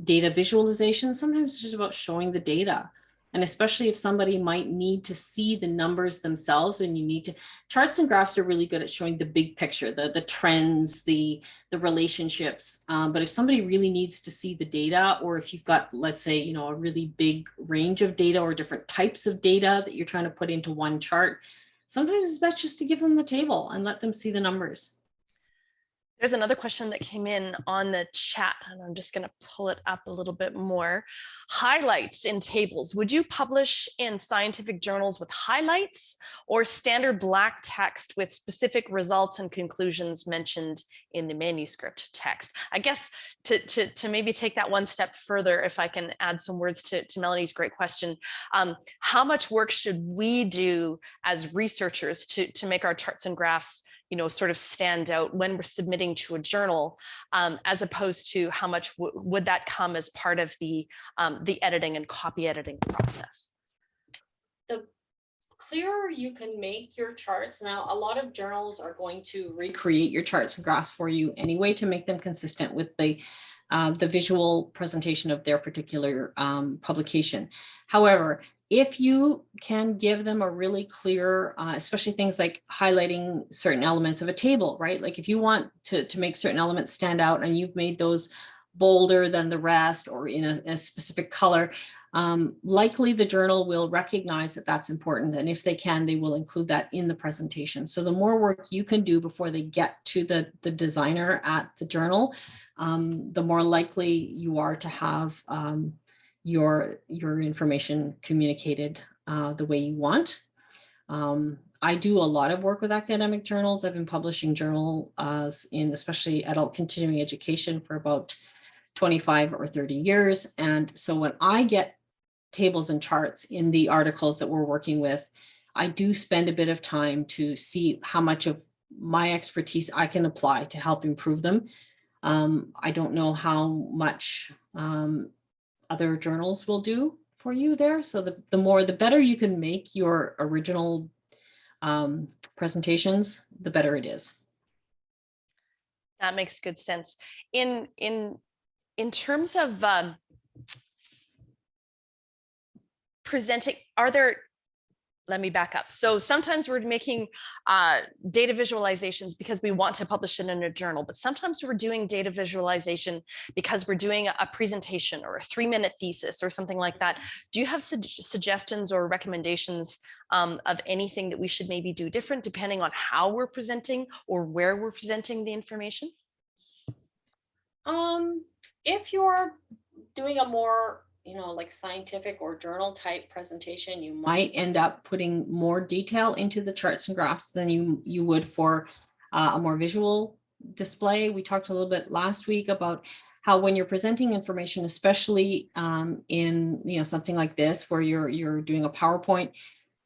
data visualization, sometimes it's just about showing the data. And especially if somebody might need to see the numbers themselves, and you need to, charts and graphs are really good at showing the big picture, the trends, the relationships. But if somebody really needs to see the data, or if you've got, let's say, a really big range of data or different types of data that you're trying to put into one chart, sometimes it's best just to give them the table and let them see the numbers. There's another question that came in on the chat, and I'm just going to pull it up a little bit more. Highlights in tables. Would you publish in scientific journals with highlights, or standard black text with specific results and conclusions mentioned in the manuscript text? I guess to maybe take that one step further, if I can add some words to Melanie's great question, how much work should we do as researchers to make our charts and graphs sort of stand out when we're submitting to a journal, as opposed to how much would that come as part of the editing and copy editing process? The clearer you can make your charts. Now, a lot of journals are going to recreate your charts and graphs for you anyway to make them consistent with the visual presentation of their particular publication. However, if you can give them a really clear, especially things like highlighting certain elements of a table, right? Like if you want to make certain elements stand out and you've made those bolder than the rest or in a specific color, likely the journal will recognize that that's important. And if they can, they will include that in the presentation. So the more work you can do before they get to the designer at the journal, the more likely you are to have your information communicated the way you want. I do a lot of work with academic journals. I've been publishing journals in especially adult continuing education for about 25 or 30 years. And so when I get tables and charts in the articles that we're working with, I do spend a bit of time to see how much of my expertise I can apply to help improve them. I don't know how much other journals will do for you there. So the better you can make your original presentations, the better it is. That makes good sense. In terms of presenting, let me back up. So sometimes we're making data visualizations because we want to publish it in a journal, but sometimes we're doing data visualization because we're doing a presentation or a 3-minute thesis or something like that. Do you have suggestions or recommendations of anything that we should maybe do different depending on how we're presenting or where we're presenting the information? If you're doing a more like scientific or journal type presentation, you might end up putting more detail into the charts and graphs than you would for a more visual display. We talked a little bit last week about how when you're presenting information, especially in something like this where you're doing a PowerPoint,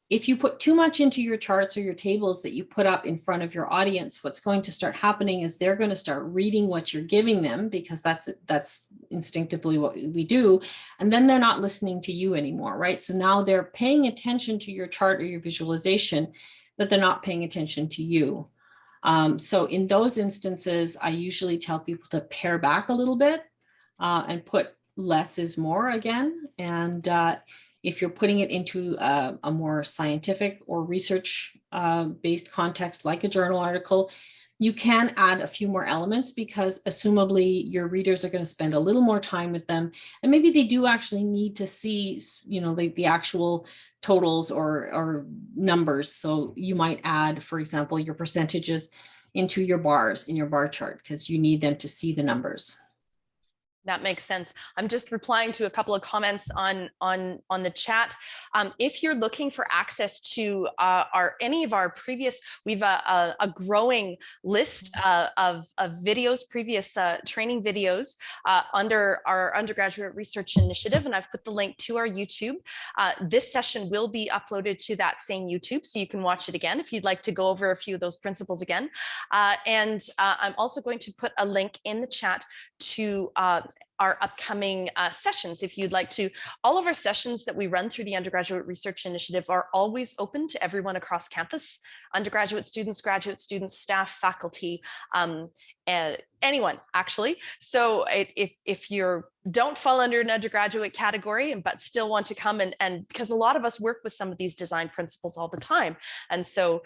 if you put too much into your charts or your tables that you put up in front of your audience, what's going to start happening is they're going to start reading what you're giving them, because that's instinctively what we do. And then they're not listening to you anymore, right? So now they're paying attention to your chart or your visualization, but they're not paying attention to you. So in those instances, I usually tell people to pare back a little bit and put less is more again. And if you're putting it into a more scientific or research based context, like a journal article, you can add a few more elements, because assumably your readers are going to spend a little more time with them. And maybe they do actually need to see, like the actual totals or numbers. So you might add, for example, your percentages into your bars in your bar chart, because you need them to see the numbers. That makes sense. I'm just replying to a couple of comments on the chat. If you're looking for access to any of our previous, we've a growing list of videos, previous training videos under our undergraduate research initiative, and I've put the link to our YouTube. This session will be uploaded to that same YouTube, so you can watch it again if you'd like to go over a few of those principles again. And I'm also going to put a link in the chat to our upcoming sessions. If you'd like to, all of our sessions that we run through the Undergraduate Research Initiative are always open to everyone across campus, undergraduate students, graduate students, staff, faculty, anyone actually. So if you don't fall under an undergraduate category but still want to come and because a lot of us work with some of these design principles all the time, and so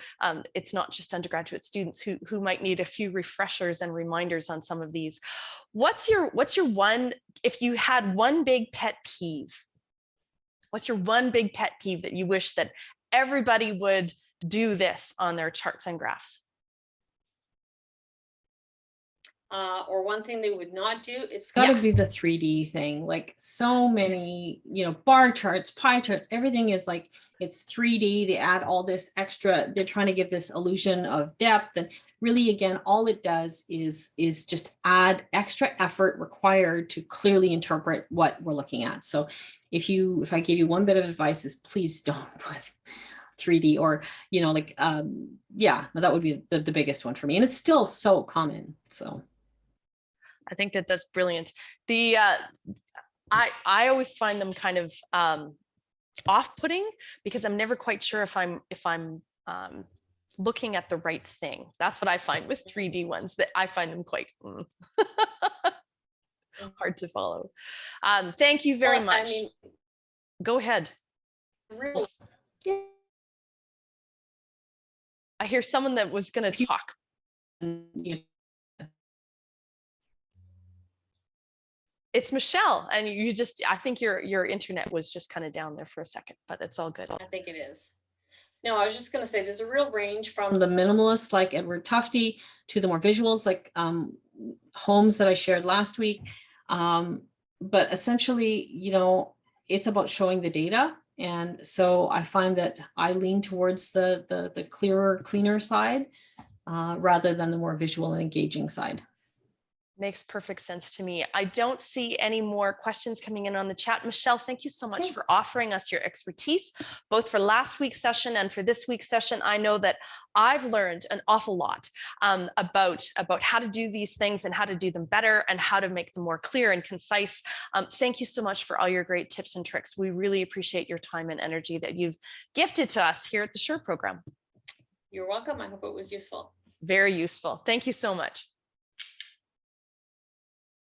it's not just undergraduate students who might need a few refreshers and reminders on some of these. What's your one, if you had one big pet peeve, what's your one big pet peeve that you wish that everybody would do this on their charts and graphs? Or one thing they would not do, it's got to be the 3D thing. Like so many, bar charts, pie charts, everything is like, it's 3D. They add all this extra, they're trying to give this illusion of depth. And really, again, all it does is just add extra effort required to clearly interpret what we're looking at. So if I gave you one bit of advice, is please don't put 3D or, yeah, that would be the biggest one for me. And it's still so common. So I think that's brilliant. The I always find them kind of off-putting, because I'm never quite sure if I'm looking at the right thing. That's what I find with 3D ones, that I find them quite hard to follow. Thank you very much. Go ahead. I hear someone that was going to talk. It's Michelle, and I think your internet was just kind of down there for a second, but it's all good. I think it is. No, I was just going to say there's a real range from the minimalists like Edward Tufte to the more visuals like Holmes that I shared last week. But essentially, it's about showing the data And so I find that I lean towards the clearer, cleaner side rather than the more visual and engaging side. Makes perfect sense to me. I don't see any more questions coming in on the chat. Michelle, thank you so much for offering us your expertise, both for last week's session and for this week's session. I know that I've learned an awful lot about how to do these things and how to do them better and how to make them more clear and concise. Thank you so much for all your great tips and tricks. We really appreciate your time and energy that you've gifted to us here at the SURE program. You're welcome. I hope it was useful. Very useful. Thank you so much.